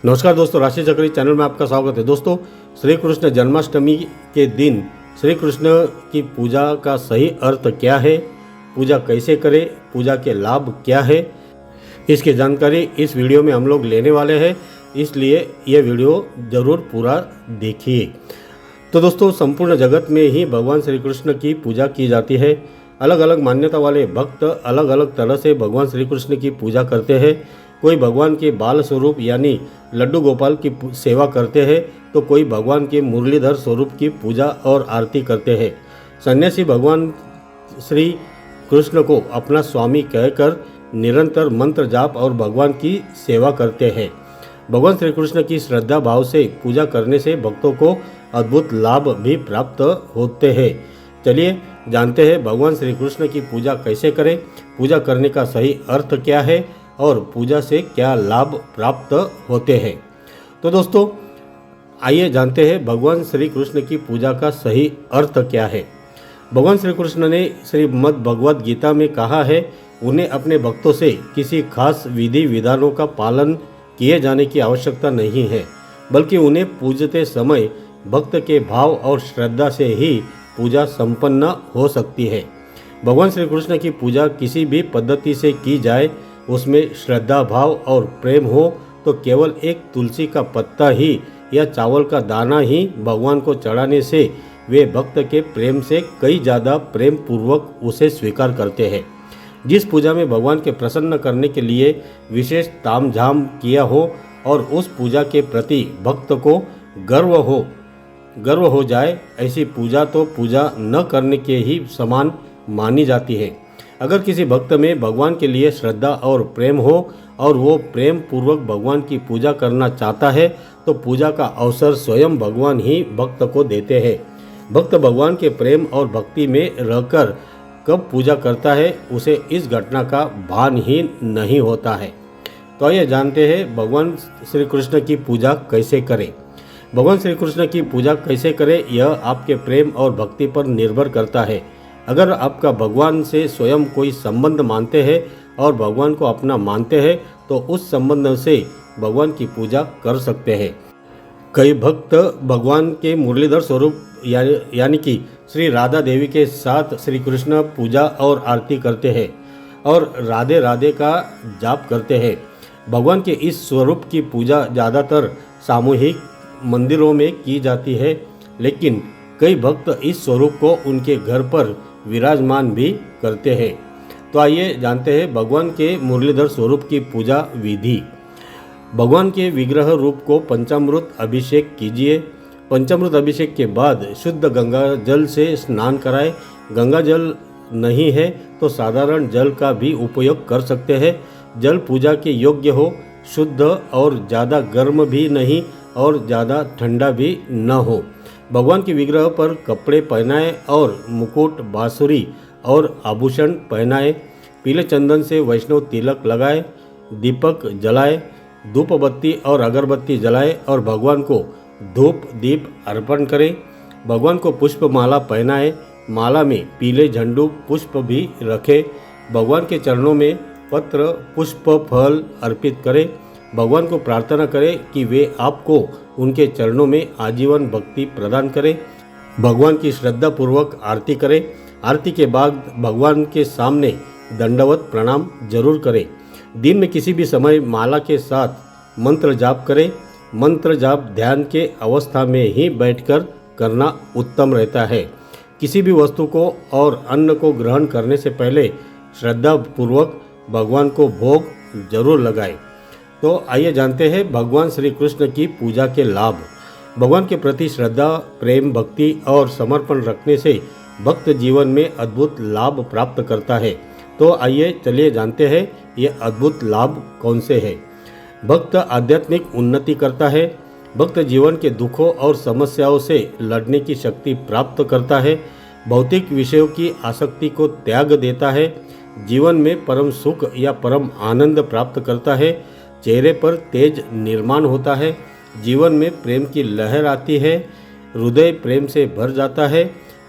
नमस्कार दोस्तों, राशि चक्री चैनल में आपका स्वागत है। दोस्तों, श्री कृष्ण जन्माष्टमी के दिन श्री कृष्ण की पूजा का सही अर्थ क्या है, पूजा कैसे करें, पूजा के लाभ क्या है, इसकी जानकारी इस वीडियो में हम लोग लेने वाले हैं, इसलिए यह वीडियो ज़रूर पूरा देखिए। तो दोस्तों, संपूर्ण जगत में ही भगवान श्री कृष्ण की पूजा की जाती है। अलग अलग मान्यता वाले भक्त अलग अलग तरह से भगवान श्री कृष्ण की पूजा करते हैं। कोई भगवान के बाल स्वरूप यानी लड्डू गोपाल की सेवा करते हैं, तो कोई भगवान के मुरलीधर स्वरूप की पूजा और आरती करते हैं। सन्यासी भगवान श्री कृष्ण को अपना स्वामी कहकर निरंतर मंत्र जाप और भगवान की सेवा करते हैं। भगवान श्री कृष्ण की श्रद्धा भाव से पूजा करने से भक्तों को अद्भुत लाभ भी प्राप्त होते हैं। चलिए जानते हैं भगवान श्री कृष्ण की पूजा कैसे करें, पूजा करने का सही अर्थ क्या है और पूजा से क्या लाभ प्राप्त होते हैं। तो दोस्तों, आइए जानते हैं भगवान श्री कृष्ण की पूजा का सही अर्थ क्या है। भगवान श्री कृष्ण ने श्रीमद् भगवद गीता में कहा है, उन्हें अपने भक्तों से किसी खास विधि विधानों का पालन किए जाने की आवश्यकता नहीं है, बल्कि उन्हें पूजते समय भक्त के भाव और श्रद्धा से ही पूजा संपन्न हो सकती है। भगवान श्री कृष्ण की पूजा किसी भी पद्धति से की जाए, उसमें श्रद्धा भाव और प्रेम हो तो केवल एक तुलसी का पत्ता ही या चावल का दाना ही भगवान को चढ़ाने से वे भक्त के प्रेम से कई ज़्यादा प्रेम पूर्वक उसे स्वीकार करते हैं। जिस पूजा में भगवान के प्रसन्न करने के लिए विशेष तामझाम किया हो और उस पूजा के प्रति भक्त को गर्व हो जाए, ऐसी पूजा तो पूजा न करने के ही समान मानी जाती है। अगर किसी भक्त में भगवान के लिए श्रद्धा और प्रेम हो और वो प्रेम पूर्वक भगवान की पूजा करना चाहता है, तो पूजा का अवसर स्वयं भगवान ही भक्त को देते हैं। भक्त भगवान के प्रेम और भक्ति में रहकर कब पूजा करता है, उसे इस घटना का भान ही नहीं होता है। तो आइए जानते हैं भगवान श्री कृष्ण की पूजा कैसे करें। भगवान श्री कृष्ण की पूजा कैसे करें, यह आपके प्रेम और भक्ति पर निर्भर करता है। अगर आपका भगवान से स्वयं कोई संबंध मानते हैं और भगवान को अपना मानते हैं, तो उस संबंध से भगवान की पूजा कर सकते हैं। कई भक्त भगवान के मुरलीधर स्वरूप यानी कि श्री राधा देवी के साथ श्री कृष्ण पूजा और आरती करते हैं और राधे राधे का जाप करते हैं। भगवान के इस स्वरूप की पूजा ज़्यादातर सामूहिक मंदिरों में की जाती है, लेकिन कई भक्त इस स्वरूप को उनके घर पर विराजमान भी करते हैं। तो आइए जानते हैं भगवान के मुरलीधर स्वरूप की पूजा विधि। भगवान के विग्रह रूप को पंचामृत अभिषेक कीजिए। पंचामृत अभिषेक के बाद शुद्ध गंगा जल से स्नान कराएं। गंगा जल नहीं है तो साधारण जल का भी उपयोग कर सकते हैं। जल पूजा के योग्य हो, शुद्ध और ज़्यादा गर्म भी नहीं और ज़्यादा ठंडा भी न हो। भगवान के विग्रह पर कपड़े पहनाए और मुकुट, बांसुरी और आभूषण पहनाए। पीले चंदन से वैष्णव तिलक लगाए, दीपक जलाए, धूप बत्ती और अगरबत्ती जलाए और भगवान को धूप दीप अर्पण करें। भगवान को पुष्प माला पहनाए, माला में पीले झंडू पुष्प भी रखें। भगवान के चरणों में पत्र, पुष्प, फल अर्पित करें। भगवान को प्रार्थना करें कि वे आपको उनके चरणों में आजीवन भक्ति प्रदान करें। भगवान की श्रद्धा पूर्वक आरती करें। आरती के बाद भगवान के सामने दंडवत प्रणाम जरूर करें। दिन में किसी भी समय माला के साथ मंत्र जाप करें। मंत्र जाप ध्यान के अवस्था में ही बैठकर करना उत्तम रहता है। किसी भी वस्तु को और अन्न को ग्रहण करने से पहले श्रद्धा पूर्वक भगवान को भोग जरूर लगाएं। तो आइए जानते हैं भगवान श्री कृष्ण की पूजा के लाभ। भगवान के प्रति श्रद्धा, प्रेम, भक्ति और समर्पण रखने से भक्त जीवन में अद्भुत लाभ प्राप्त करता है। तो आइए चलिए जानते हैं ये अद्भुत लाभ कौन से हैं। भक्त आध्यात्मिक उन्नति करता है। भक्त जीवन के दुखों और समस्याओं से लड़ने की शक्ति प्राप्त करता है। भौतिक विषयों की आसक्ति को त्याग देता है। जीवन में परम सुख या परम आनंद प्राप्त करता है। चेहरे पर तेज निर्माण होता है। जीवन में प्रेम की लहर आती है। हृदय प्रेम से भर जाता है।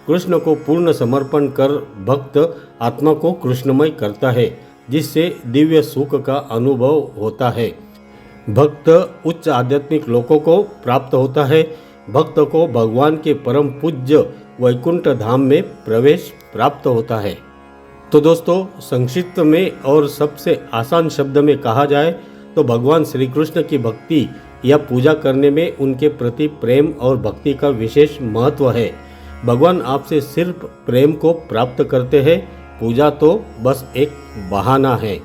कृष्ण को पूर्ण समर्पण कर भक्त आत्मा को कृष्णमय करता है, जिससे दिव्य सुख का अनुभव होता है। भक्त उच्च आध्यात्मिक लोकों को प्राप्त होता है। भक्त को भगवान के परम पूज्य वैकुंठ धाम में प्रवेश प्राप्त होता है। तो दोस्तों, संक्षिप्त में और सबसे आसान शब्द में कहा जाए तो भगवान श्री कृष्ण की भक्ति या पूजा करने में उनके प्रति प्रेम और भक्ति का विशेष महत्व है। भगवान आपसे सिर्फ प्रेम को प्राप्त करते हैं, पूजा तो बस एक बहाना है।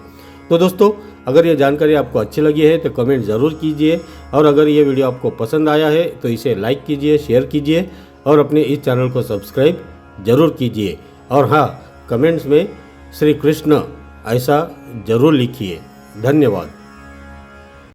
तो दोस्तों, अगर ये जानकारी आपको अच्छी लगी है तो कमेंट ज़रूर कीजिए, और अगर ये वीडियो आपको पसंद आया है तो इसे लाइक कीजिए, शेयर कीजिए और अपने इस चैनल को सब्सक्राइब जरूर कीजिए। और हाँ, कमेंट्स में श्री कृष्ण ऐसा जरूर लिखिए। धन्यवाद।